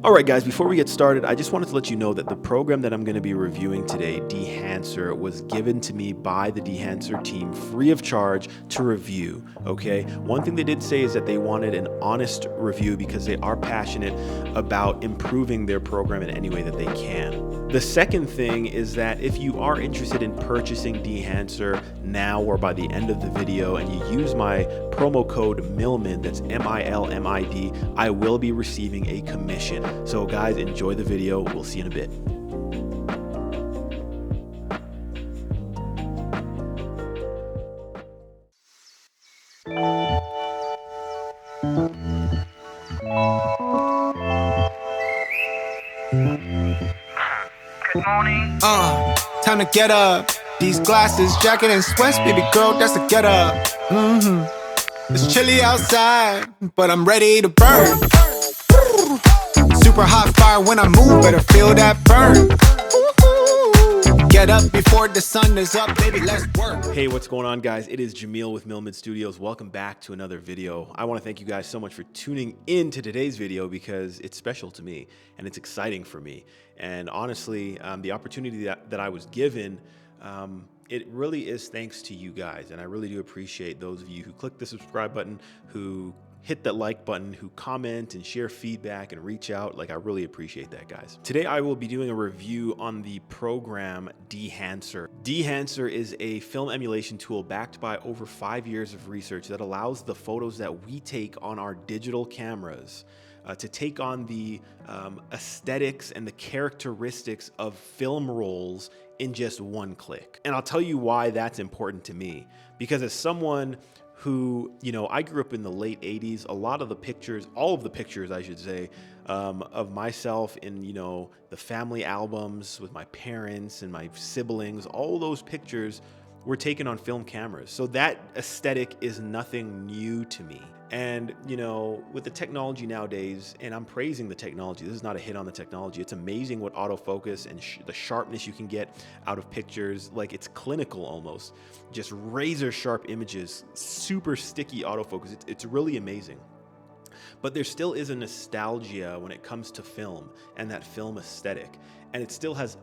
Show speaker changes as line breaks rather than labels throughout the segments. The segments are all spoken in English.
Alright guys, before we get started, I just wanted to let you know that the program that I'm going to be reviewing today, Dehancer, was given to me by the Dehancer team free of charge to review, okay? One thing they did say is that they wanted an honest review because they are passionate about improving their program in any way that they can. The second thing is that if you are interested in purchasing Dehancer now or by the end of the video and you use my promo code MILMID, that's M-I-L-M-I-D, I will be receiving a commission. So guys, enjoy the video. We'll see you in a bit.
Good morning.
Time to get up. These glasses, jacket and sweats, baby girl, that's a get up. It's chilly outside, but I'm ready to burn. Super hot fire when I move, better feel that burn. Get up before the sun is up, baby, let's work.
Hey, what's going on, guys? It is Jamil with Milmid Studios. Welcome back to another video. I want to thank you guys so much for tuning in to today's video because it's special to me and it's exciting for me. And honestly, the opportunity that I was given, it really is thanks to you guys. And I really do appreciate those of you who click the subscribe button, who hit that like button, who comment and share feedback and reach out. Like, I really appreciate that, guys. Today, I will be doing a review on the program Dehancer. Dehancer is a film emulation tool backed by over 5 years of research that allows the photos that we take on our digital cameras to take on the aesthetics and the characteristics of film rolls in just one click. And I'll tell you why that's important to me. Because as someone who, I grew up in the late 80s, a lot of the pictures, all of the pictures, I should say, of myself in, the family albums with my parents and my siblings, all those pictures were taken on film cameras. So that aesthetic is nothing new to me. And, with the technology nowadays, and I'm praising the technology, this is not a hit on the technology. It's amazing what autofocus and the sharpness you can get out of pictures. Like, it's clinical almost. Just razor sharp images, super sticky autofocus. It's really amazing. But there still is a nostalgia when it comes to film and that film aesthetic. And it still has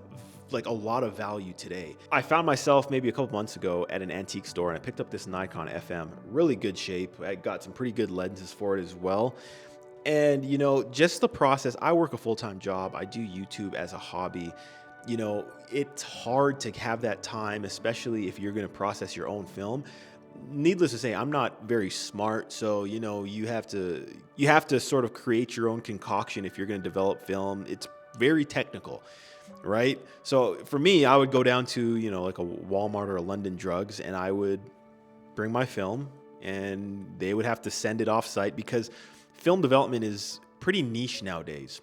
like a lot of value today. I found myself maybe a couple months ago at an antique store and I picked up this Nikon FM, really good shape. I got some pretty good lenses for it as well. And just the process, I work a full-time job. I do YouTube as a hobby. It's hard to have that time, especially if you're going to process your own film. Needless to say, I'm not very smart, so you have to sort of create your own concoction if you're going to develop film. It's very technical, right? So for me, I would go down to like a Walmart or a London Drugs, and I would bring my film, and they would have to send it off site because film development is pretty niche nowadays.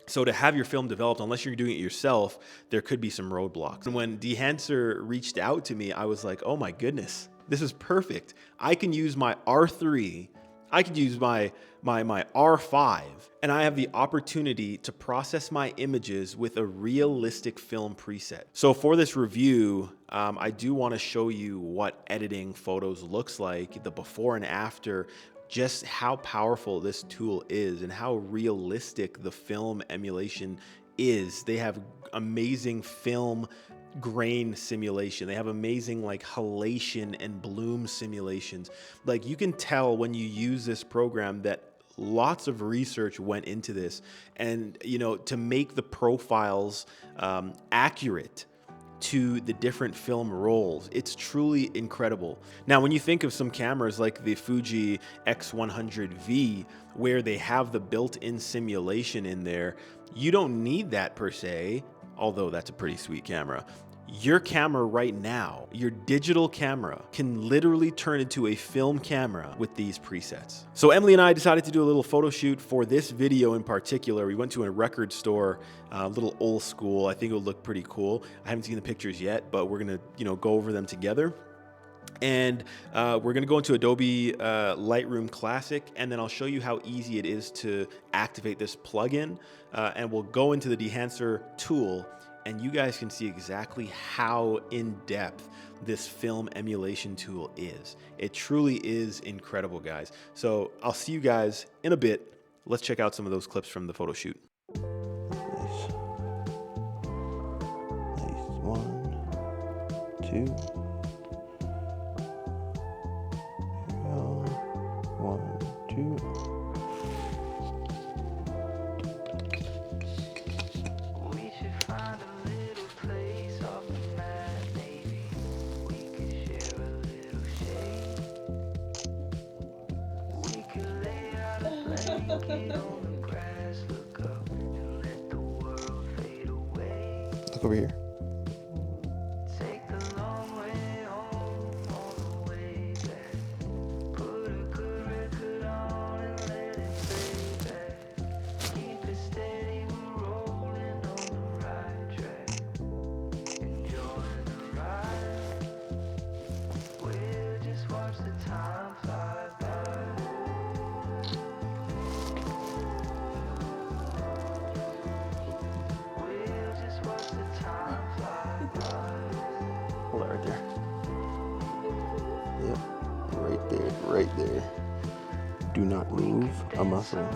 So to have your film developed, unless you're doing it yourself, there could be some roadblocks. And when Dehancer reached out to me, I was like, oh my goodness, this is perfect. I can use my R3, I could use my R5, and I have the opportunity to process my images with a realistic film preset. So for this review, I do want to show you what editing photos looks like, the before and after, just how powerful this tool is and how realistic the film emulation is. They have amazing film grain simulation. They have amazing like halation and bloom simulations. Like, you can tell when you use this program that lots of research went into this, and to make the profiles accurate to the different film rolls. It's truly incredible. Now, when you think of some cameras like the Fuji X100V, where they have the built-in simulation in there, you don't need that per se, although that's a pretty sweet camera. Your camera right now, your digital camera, can literally turn into a film camera with these presets. So Emily and I decided to do a little photo shoot for this video in particular. We went to a record store, a little old school. I think it would look pretty cool. I haven't seen the pictures yet, but we're gonna, go over them together. And we're gonna go into Adobe Lightroom Classic, and then I'll show you how easy it is to activate this plugin. And we'll go into the Dehancer tool, and you guys can see exactly how in-depth this film emulation tool is. It truly is incredible, guys. So I'll see you guys in a bit. Let's check out some of those clips from the photo shoot. 2. Well, 1, 2.
We should find a little place off the map, maybe we could share a little shade. We could lay out a blanket on the grass, look up and let the world fade away.
Look over here.
Take the long way home on the way back. Put a good record on and let it play back. Keep it steady, we're rolling on the right track. Enjoying the ride. We'll just watch the time fly by. We'll just watch the time fly by.
Hold that right there. Yep. Right there. Right there. Do not move a muscle.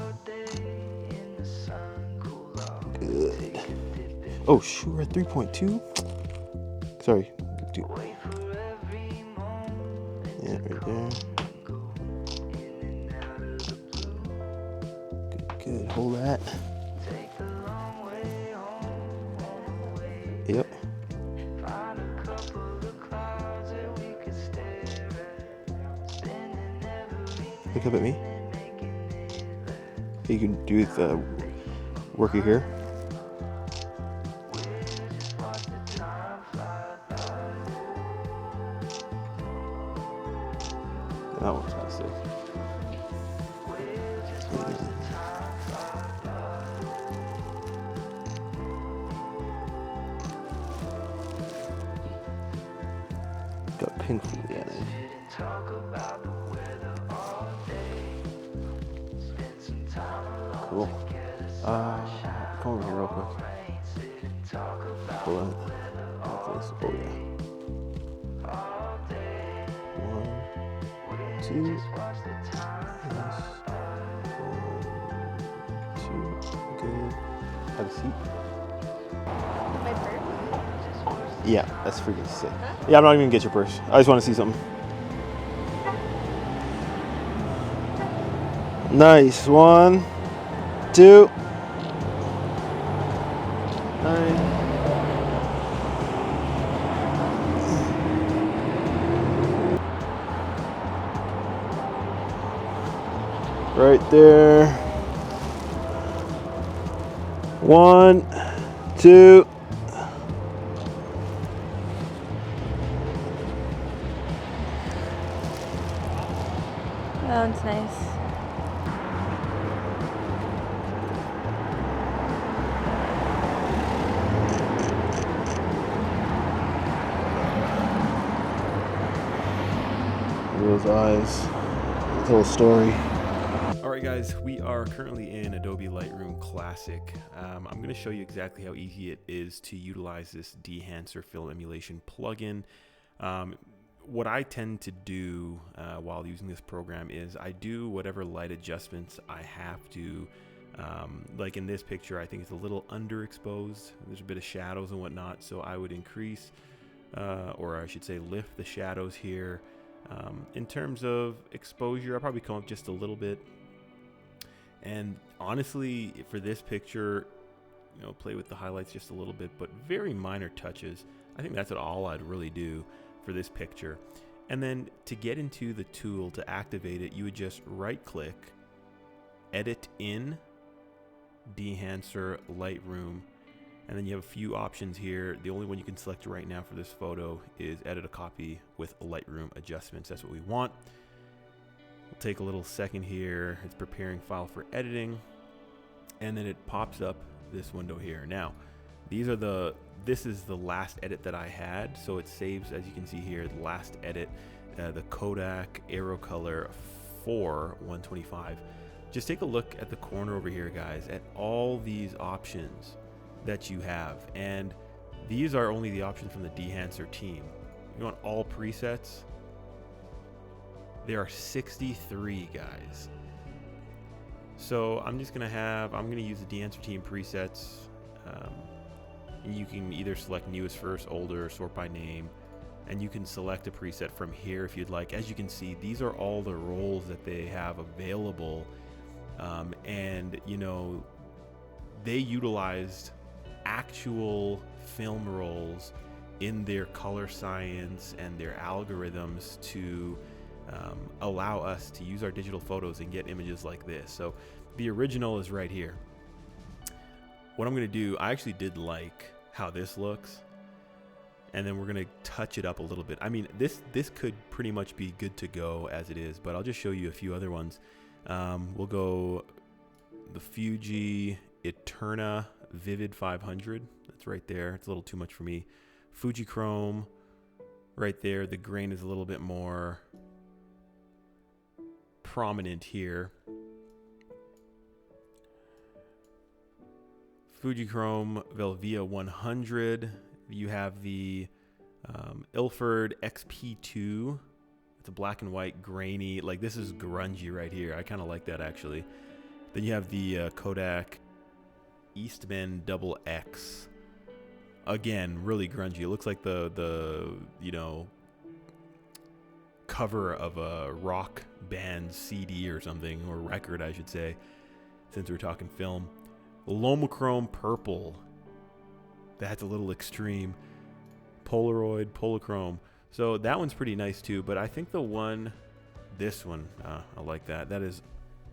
Good. Oh, shoot, we're at 3.2. Sorry. Yeah, right there. Good, good. Hold that. Yep. Look up at me. You can do the worker here. That one's kind of sick. Got pink for the end. Cool. Come over here real quick. Pull out. Like this. Oh yeah. 1, 2. Yes. 1, 2. Good. Have a seat.
My purse?
Yeah, that's freaking sick. Yeah, I'm not even gonna get your purse. I just want to see something. Nice. 1, 2. Nice. Right there. 1, 2.
That one's nice.
Those eyes. His whole story. Alright guys, we are currently in Adobe Lightroom Classic. I'm going to show you exactly how easy it is to utilize this Dehancer film emulation plugin. What I tend to do while using this program is I do whatever light adjustments I have to. Like in this picture, I think it's a little underexposed. There's a bit of shadows and whatnot, so I would increase, or I should say lift the shadows here. In terms of exposure, I'll probably come up just a little bit. And honestly, for this picture, you know, play with the highlights just a little bit, but very minor touches. I think that's all I'd really do for this picture. And then to get into the tool to activate it, you would just right click, edit in Dehancer Lightroom, and then you have a few options here. The only one you can select right now for this photo is edit a copy with Lightroom adjustments. That's what we want. We'll take a little second here. It's preparing file for editing, and then it pops up this window here. Now, this is the last edit that I had, so it saves, as you can see here, the last edit, the Kodak Aero Color 4-125. Just take a look at the corner over here, guys, at all these options that you have, and these are only the options from the Dehancer team. You want all presets? There are 63, guys. So I'm gonna use the Dehancer team presets. And you can either select newest first, older, sort by name, and you can select a preset from here if you'd like. As you can see, these are all the rolls that they have available, and you know, they utilized actual film rolls in their color science and their algorithms to allow us to use our digital photos and get images like this. So the original is right here. What I'm going to do, I actually did like how this looks, and then we're going to touch it up a little bit. I mean, this could pretty much be good to go as it is, but I'll just show you a few other ones. We'll go the Fuji Eterna Vivid 500. That's right there. It's a little too much for me. Fuji Chrome right there. The grain is a little bit more prominent here. Fujichrome Velvia 100. You have the Ilford XP2. It's a black and white grainy, like this is grungy right here. I kind of like that actually. Then you have the Kodak Eastman Double X. Again, really grungy. It looks like the you know, cover of a rock band CD or something, or record I should say, since we're talking film. Lomochrome Purple. That's a little extreme. Polaroid Polochrome. So that one's pretty nice too, but I think the one, this one, I like that. That is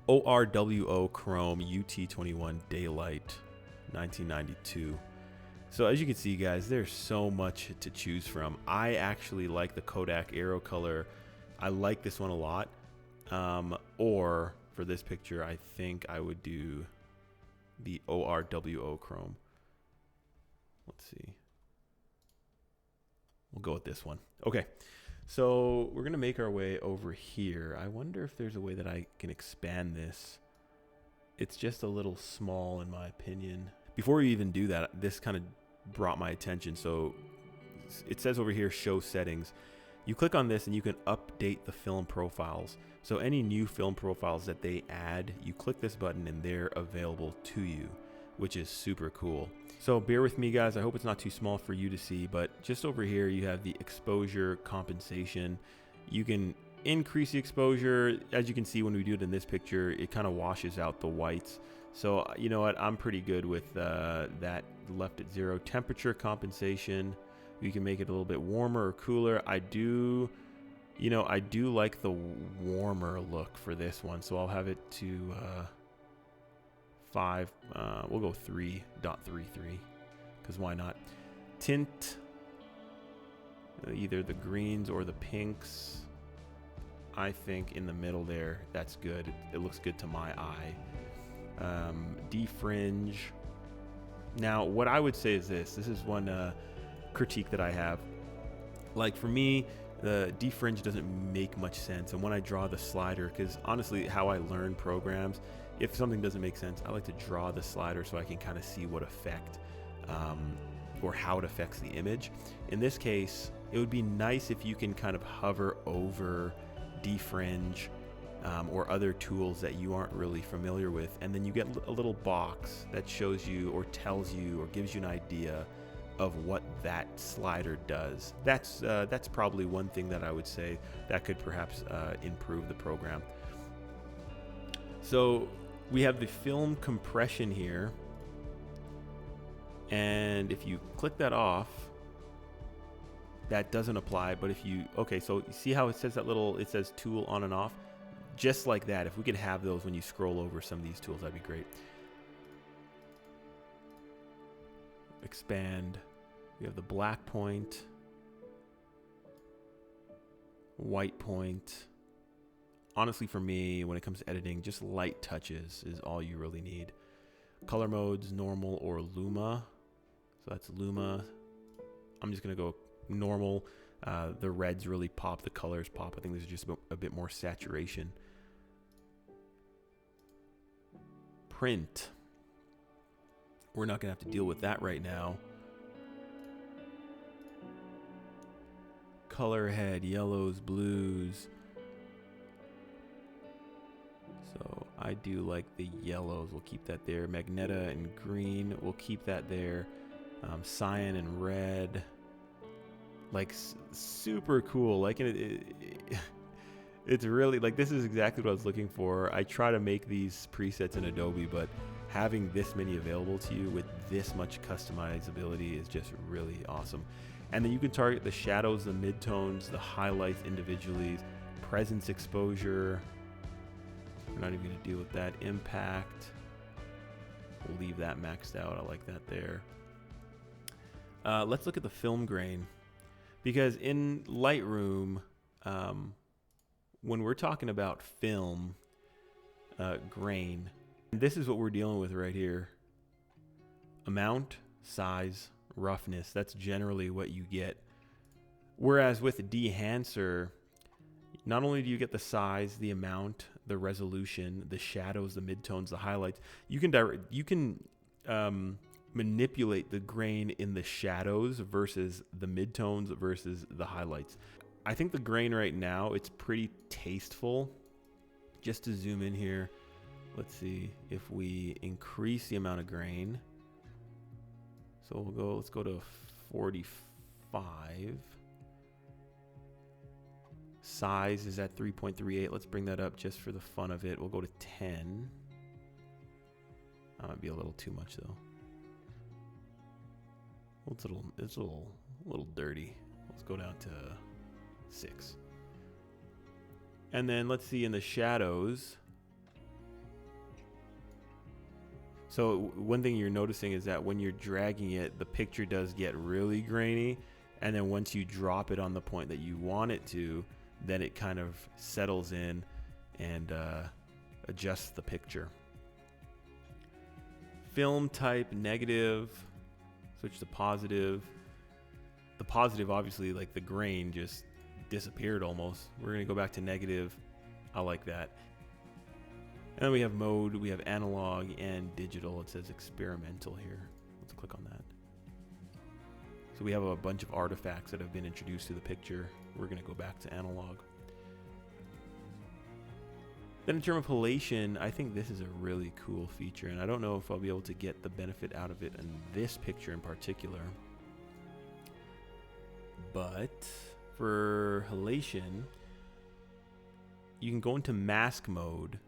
ORWO Chrome UT21 Daylight 1992. So as you can see, guys, there's so much to choose from. I actually like the Kodak Aero Color. I like this one a lot. Or for this picture, I think I would do the ORWO Chrome. Let's see. We'll go with this one. Okay, so we're gonna make our way over here. I wonder if there's a way that I can expand this. It's just a little small in my opinion. Before we even do that, this kind of brought my attention. So it says over here, show settings. You click on this and you can update the film profiles. So any new film profiles that they add, you click this button and they're available to you, which is super cool. So bear with me, guys. I hope it's not too small for you to see, but just over here, you have the exposure compensation. You can increase the exposure. As you can see, when we do it in this picture, it kind of washes out the whites. So you know what? I'm pretty good with that left at 0. Temperature compensation. You can make it a little bit warmer or cooler. I do like the warmer look for this one. So I'll have it to 5. We'll go 3.33 because why not? Tint, either the greens or the pinks. I think in the middle there, that's good. It looks good to my eye. Defringe. Now, what I would say is this is one critique that I have. Like for me, the defringe doesn't make much sense. And when I draw the slider, because honestly, how I learn programs, if something doesn't make sense, I like to draw the slider so I can kind of see what effect or how it affects the image. In this case, it would be nice if you can kind of hover over defringe or other tools that you aren't really familiar with, and then you get a little box that shows you or tells you or gives you an idea of what that slider does. That's probably one thing that I would say that could perhaps improve the program. So we have the film compression here, and if you click that off, that doesn't apply. But if you, okay, so you see how it says that little, it says tool on and off, just like that. If we could have those when you scroll over some of these tools, that'd be great. Expand. We have the black point, white point. Honestly, for me, when it comes to editing, just light touches is all you really need. Color modes, normal or Luma. So that's Luma. I'm just gonna go normal. The reds really pop, the colors pop. I think there's just a bit more saturation. Print. We're not gonna have to deal with that right now. Color head, yellows, blues. So I do like the yellows. We'll keep that there. Magenta and green. We'll keep that there. Cyan and red. like super cool. Like it's really like, this is exactly what I was looking for. I try to make these presets in Adobe, but having this many available to you with this much customizability is just really awesome. And then you can target the shadows, the midtones, the highlights individually, presence exposure. We're not even going to deal with that. Impact, we'll leave that maxed out. I like that there. Let's look at the film grain, because in Lightroom, when we're talking about film grain, this is what we're dealing with right here. Amount, size, roughness. That's generally what you get. Whereas with Dehancer, not only do you get the size, the amount, the resolution, the shadows, the midtones, the highlights, you can manipulate the grain in the shadows versus the midtones versus the highlights. I think the grain right now, it's pretty tasteful. Just to zoom in here, let's see if we increase the amount of grain. So let's go to 45. Size is at 3.38. Let's bring that up just for the fun of it. We'll go to 10. That might be a little too much though. Well, it's a little dirty. Let's go down to 6. And then let's see in the shadows. So one thing you're noticing is that when you're dragging it, the picture does get really grainy. And then once you drop it on the point that you want it to, then it kind of settles in and adjusts the picture. Film type, negative, switch to positive. The positive, obviously, like the grain just disappeared almost. We're gonna go back to negative. I like that. And then we have mode, we have analog and digital. It says experimental here. Let's click on that. So we have a bunch of artifacts that have been introduced to the picture. We're gonna go back to analog. Then in terms of halation, I think this is a really cool feature, and I don't know if I'll be able to get the benefit out of it in this picture in particular. But for halation, you can go into mask mode,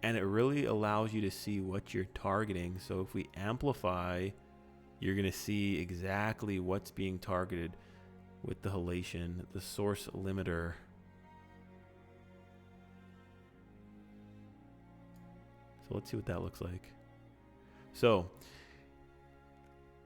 and it really allows you to see what you're targeting. So if we amplify, you're gonna see exactly what's being targeted with the halation, the source limiter. So let's see what that looks like. So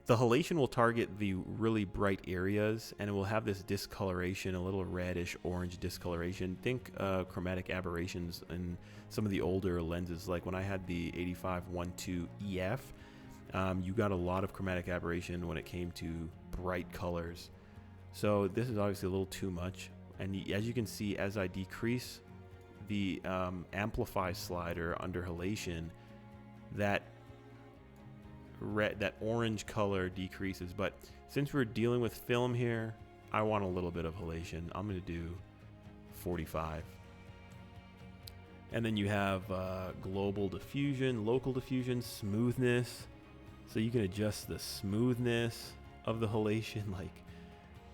the halation will target the really bright areas, and it will have this discoloration, a little reddish orange discoloration. Think chromatic aberrations in some of the older lenses. Like when I had the 85-12 EF, you got a lot of chromatic aberration when it came to bright colors. So this is obviously a little too much. And as you can see, as I decrease the amplify slider under halation, that orange color decreases. But since we're dealing with film here, I want a little bit of halation. I'm going to do 45. And then you have global diffusion, local diffusion, smoothness. So you can adjust the smoothness of the halation. Like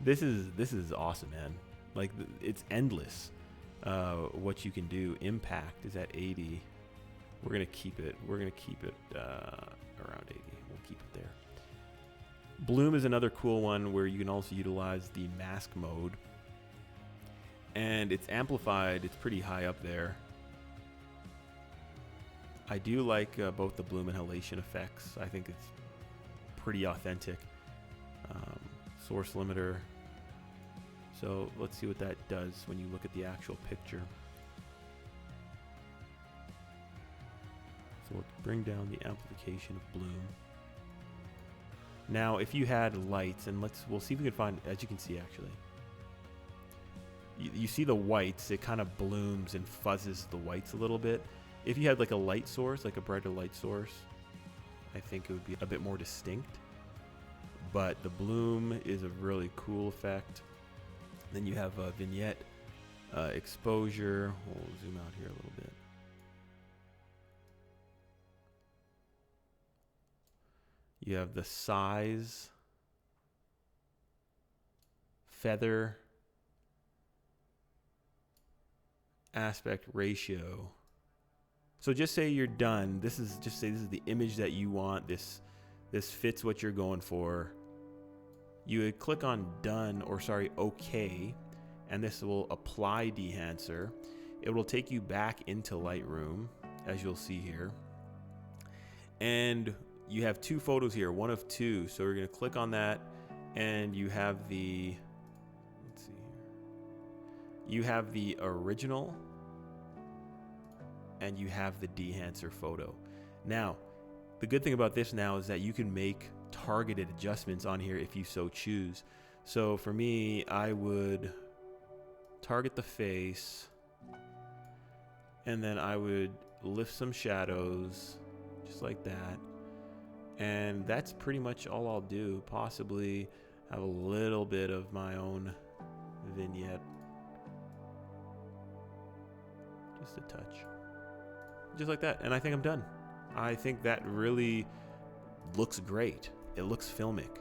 this is awesome, man. Like it's endless what you can do. Impact is at 80. We're gonna keep it around 80. We'll keep it there. Bloom is another cool one where you can also utilize the mask mode, and it's amplified. It's pretty high up there. I do like both the bloom and halation effects. I think it's pretty authentic. Source limiter. So let's see what that does when you look at the actual picture. So let's bring down the amplification of bloom. Now, if you had lights, and we'll see if we can find, as you can see actually, you see the whites, it kind of blooms and fuzzes the whites a little bit. If you had like a light source, like a brighter light source, I think it would be a bit more distinct. But the bloom is a really cool effect. Then you have a vignette, exposure. We'll zoom out here a little bit. You have the size. feather aspect ratio. So just say you're done. Just say this is the image that you want. This fits what you're going for. You would click on done, or sorry, OK, and this will apply Dehancer. It will take you back into Lightroom, as you'll see here. And you have two photos here, one of two. So we're going to click on that, and you have the, let's see here. You have the original, and you have the Dehancer photo. Now, the good thing about this now is that you can make targeted adjustments on here if you so choose. So for me, I would target the face, and then I would lift some shadows just like that. And that's pretty much all I'll do. Possibly have a little bit of my own vignette. Just a touch. Just like that. And I think I'm done. I think that really looks great. It looks filmic.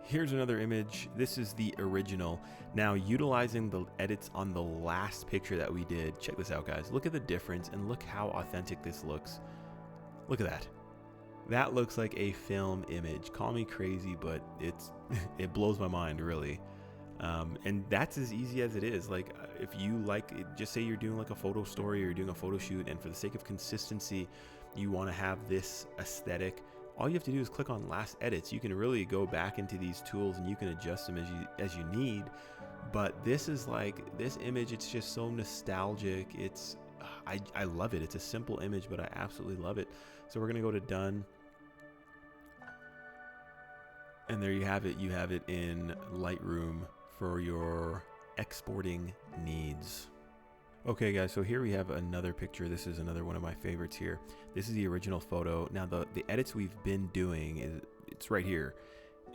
Here's another image. This is the original. Now, utilizing the edits on the last picture that we did. Check this out, guys. Look at the difference and look how authentic this looks. Look at that. That looks like a film image. Call me crazy, but it blows my mind, really. And that's as easy as it is. Like, if you like, just say you're doing like a photo story or you're doing a photo shoot, and for the sake of consistency, you want to have this aesthetic. All you have to do is click on last edits. You can really go back into these tools and you can adjust them as you need. But this is like, this image, it's just so nostalgic. I love it. It's a simple image, but I absolutely love it. So we're gonna go to done. And there you have it. You have it in Lightroom for your exporting needs. Okay, guys, so here we have another picture. This is another one of my favorites here. This is the original photo. Now, the edits we've been doing, it's right here.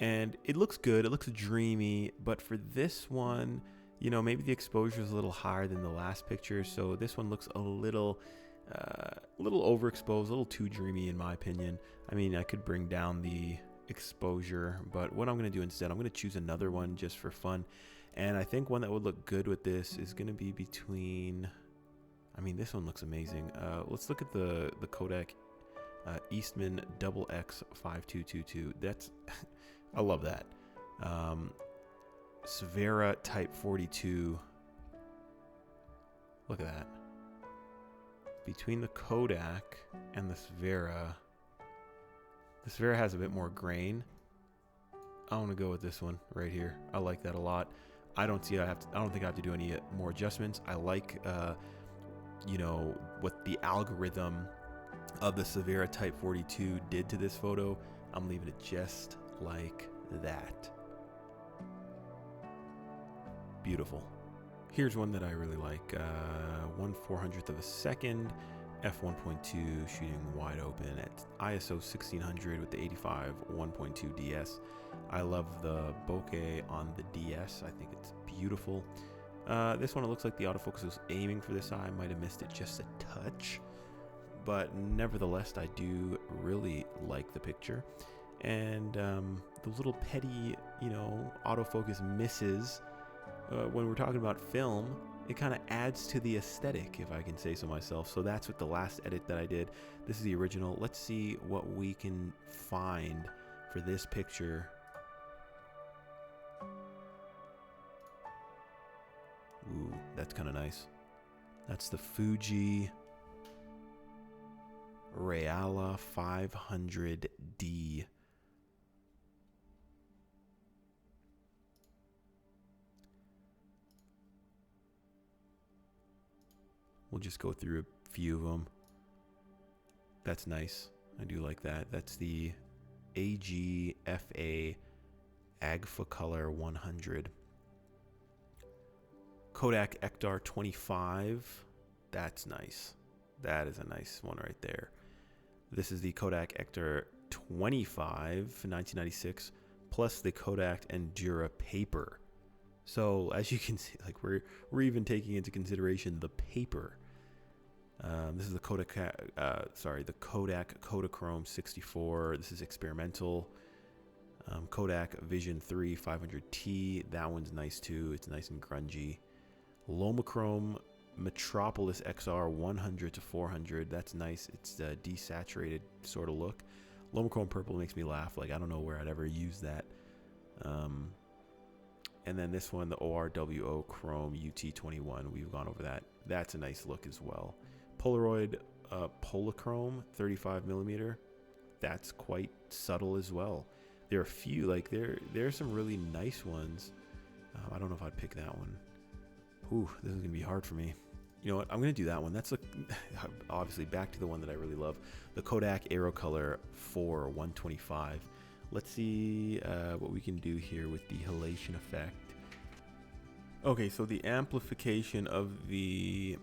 And it looks good. It looks dreamy. But for this one, you know, maybe the exposure is a little higher than the last picture. So this one looks a little overexposed, a little too dreamy in my opinion. I mean, I could bring down the exposure, but what I'm going to do instead, I'm going to choose another one just for fun. And I think one that would look good with this is going to be between, I mean, this one looks amazing. Let's look at the Kodak Eastman XX 5222. That's, I love that. Svera Type 42. Look at that. Between the Kodak and the Svera has a bit more grain. I want to go with this one right here. I like that a lot. I don't think I have to do any more adjustments. I like, you know, what the algorithm of the Svera Type 42 did to this photo. I'm leaving it just like that. Beautiful. Here's one that I really like. 1/400th of a second, f1.2, shooting wide open at ISO 1600 with the 85 1.2 DS. I love the bokeh on the DS. I think it's beautiful. This one, it looks like the autofocus was aiming for this eye. I might have missed it just a touch, but nevertheless, I do really like the picture. And those little petty, you know, autofocus misses when we're talking about film, it kind of adds to the aesthetic, if I can say so myself. So that's with the last edit that I did. This is the original. Let's see what we can find for this picture. Ooh, that's kind of nice. That's the Fuji Reala 500D. We'll just go through a few of them. That's nice. I do like that. That's the AGFA Agfa Color 100. Kodak Ektar 25. That's nice. That is a nice one right there. This is the Kodak Ektar 25, 1996, plus the Kodak Endura Paper. So as you can see, like we're even taking into consideration the paper. This is the Kodak, the Kodak Kodachrome 64. This is experimental. Kodak Vision 3 500T. That one's nice too. It's nice and grungy. Lomachrome Metropolis XR 100 to 400. That's nice. It's a desaturated sort of look. Lomachrome purple makes me laugh. Like, I don't know where I'd ever use that. And then this one, the ORWO Chrome UT21. We've gone over that. That's a nice look as well. Polaroid Polychrome 35 millimeter. That's quite subtle as well. There are a few, like there's some really nice ones. I don't know if I'd pick that one. Ooh, this is gonna be hard for me. You know what? I'm gonna do that one. That's obviously back to the one that I really love, the Kodak Aerocolor 4 125. Let's see what we can do here with the halation effect. Okay, so the amplification of the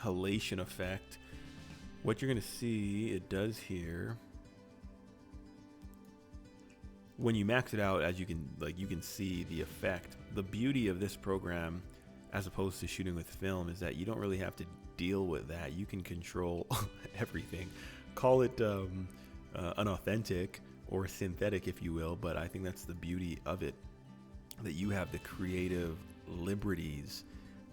halation effect, what you're gonna see it does here, when you max it out, as you can see the effect. The beauty of this program, as opposed to shooting with film, is that you don't really have to deal with that. You can control everything. Call it unauthentic or synthetic, if you will, but I think that's the beauty of it, that you have the creative liberties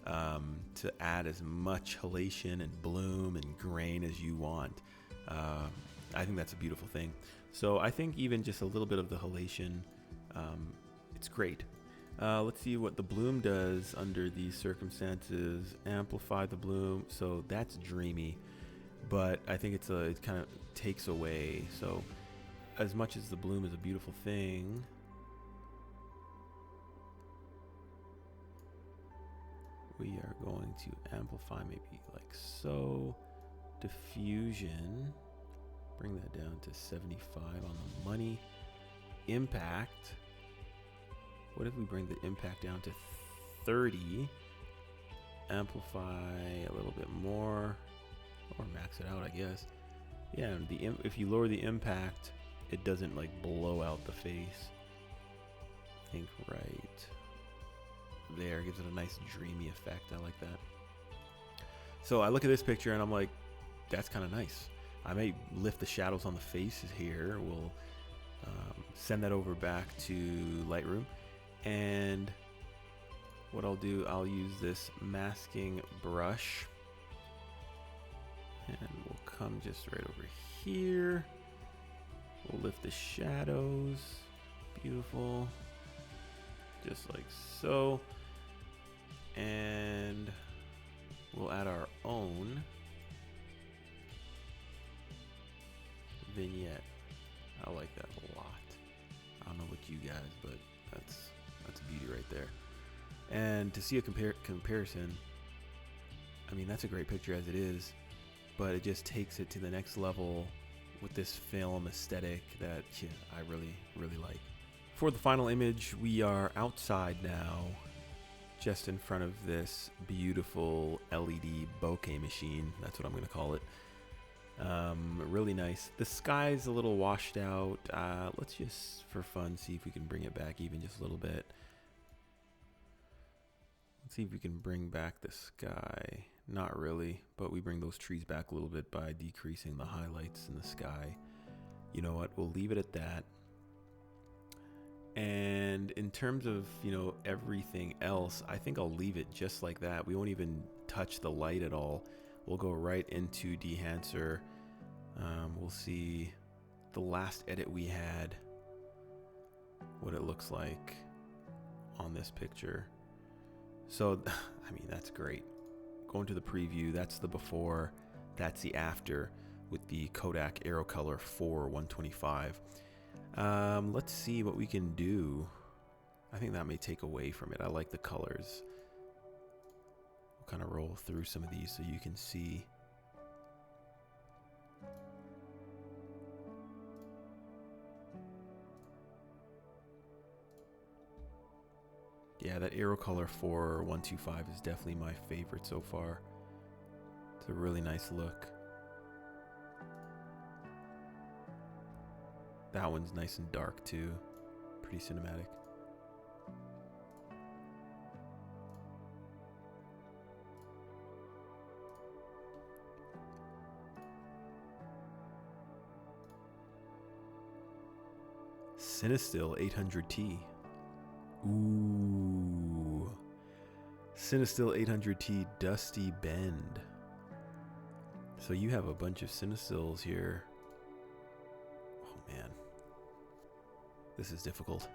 to add as much halation and bloom and grain as you want. I think that's a beautiful thing. So I think even just a little bit of the halation, it's great. Let's see what the bloom does under these circumstances. Amplify the bloom, so that's dreamy, but I think it kind of takes away. So as much as the bloom is a beautiful thing, we are going to amplify maybe like so. Diffusion, bring that down to 75 on the money. Impact, what if we bring the impact down to 30? Amplify a little bit more, or max it out, I guess. Yeah, if you lower the impact, it doesn't like blow out the face. I think right there gives it a nice dreamy effect. I like that. So I look at this picture and I'm like, that's kind of nice. I may lift the shadows on the faces here. We'll send that over back to Lightroom, and what I'll do, I'll use this masking brush, and we'll come just right over here. We'll lift the shadows, beautiful, just like so, and we'll add our own vignette. I like that a lot. I don't know about you guys, but that's beauty right there. And to see a comparison, I mean, that's a great picture as it is, but it just takes it to the next level with this film aesthetic that I really, really like. For the final image, we are outside now, just in front of this beautiful LED bokeh machine. That's what I'm going to call it. Really nice. The sky's a little washed out. Let's just, for fun, see if we can bring it back even just a little bit. Let's see if we can bring back the sky. Not really, but we bring those trees back a little bit by decreasing the highlights in the sky. You know what? We'll leave it at that. And in terms of, everything else, I think I'll leave it just like that. We won't even touch the light at all. We'll go right into Dehancer. We'll see the last edit we had, what it looks like on this picture. So, I mean, that's great. Going to the preview, that's the before, that's the after with the Kodak Aerocolor 4 125. Let's see what we can do. I think that may take away from it. I like the colors. We'll kind of roll through some of these so you can see. Yeah, that Aerocolor 4 125 is definitely my favorite so far. It's a really nice look. That one's nice and dark too. Pretty cinematic. Cinestill 800T. Ooh. Cinestill 800T Dusty Bend. So you have a bunch of Cinestills here. Oh man. This is difficult.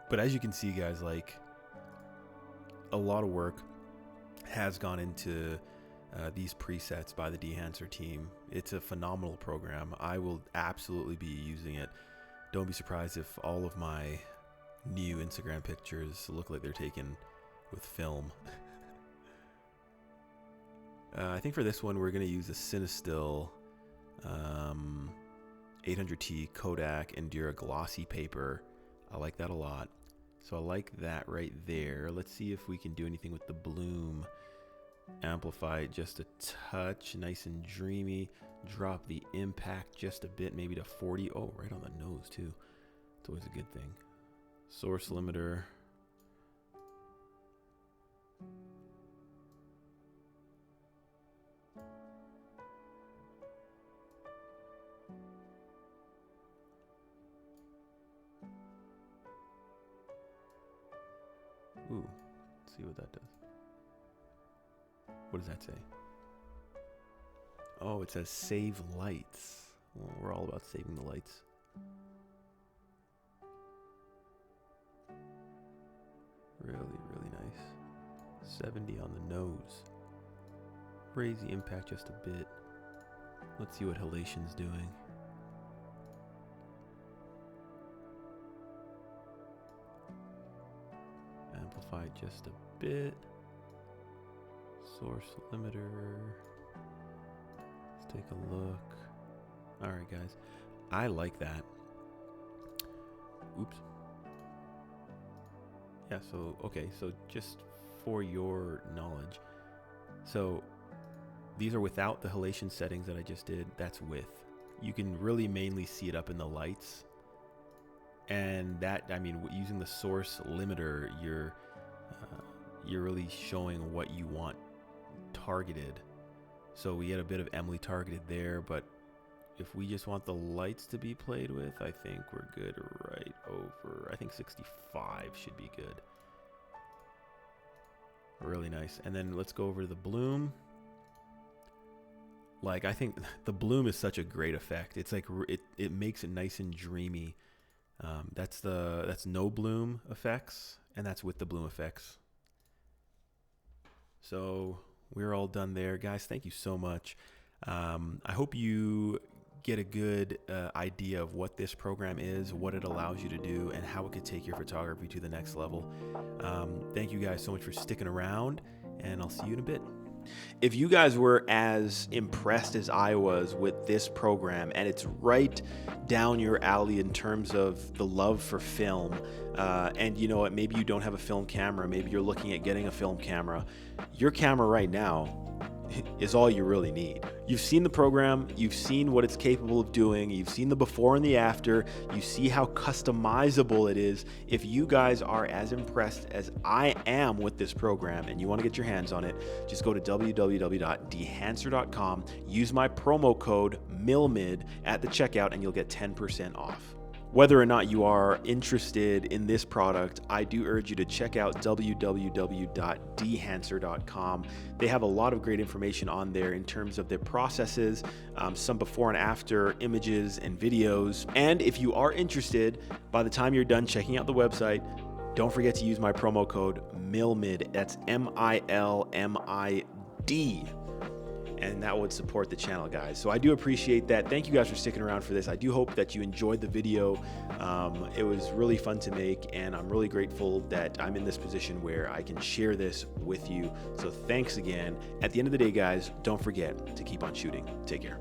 But as you can see, guys, like, a lot of work has gone into these presets by the Dehancer team. It's a phenomenal program. I will absolutely be using it. Don't be surprised if all of my new Instagram pictures look like they're taken with film. I think for this one, we're going to use a Cinestill 800T Kodak Endura glossy paper. I like that a lot. So I like that right there. Let's see if we can do anything with the bloom. Amplify it just a touch, nice and dreamy. Drop the impact just a bit, maybe to 40. Oh, right on the nose too. It's always a good thing. Source limiter. Ooh, let's see what that does. What does that say? Oh, it says save lights. Well, we're all about saving the lights. Really, really nice. 70 on the nose. Raise the impact just a bit. Let's see what Inhalation's doing. Amplify just a bit. Source limiter. Let's take a look. All right, guys. I like that. Oops. Yeah, so, okay, so just for your knowledge. So these are without the Inhalation settings that I just did. That's with. You can really mainly see it up in the lights. And that, I mean, using the source limiter, you're really showing what you want targeted. So we had a bit of Emily targeted there, but if we just want the lights to be played with, I think we're good right over, I think 65 should be good. Really nice. And then let's go over to the bloom. Like, I think the bloom is such a great effect. It's like, it makes it nice and dreamy. That's no bloom effects, and that's with the bloom effects. So we're all done there, guys. Thank you so much. I hope you get a good idea of what this program is, what it allows you to do, and how it could take your photography to the next level. Thank you guys so much for sticking around, and I'll see you in a bit. If you guys were as impressed as I was with this program, and it's right down your alley in terms of the love for film, and you know what, maybe you don't have a film camera, maybe you're looking at getting a film camera, your camera right now is all you really need. You've seen the program, you've seen what it's capable of doing, you've seen the before and the after, you see how customizable it is. If you guys are as impressed as I am with this program and you want to get your hands on it, just go to www.dehancer.com, use my promo code MILMID at the checkout, and you'll get 10% off. Whether or not you are interested in this product, I do urge you to check out www.dehancer.com. They have a lot of great information on there in terms of their processes, some before and after images and videos. And if you are interested, by the time you're done checking out the website, don't forget to use my promo code MILMID. That's MILMID. And that would support the channel, guys. So I do appreciate that. Thank you guys for sticking around for this. I do hope that you enjoyed the video. It was really fun to make, and I'm really grateful that I'm in this position where I can share this with you. So thanks again. At the end of the day, guys, don't forget to keep on shooting. Take care.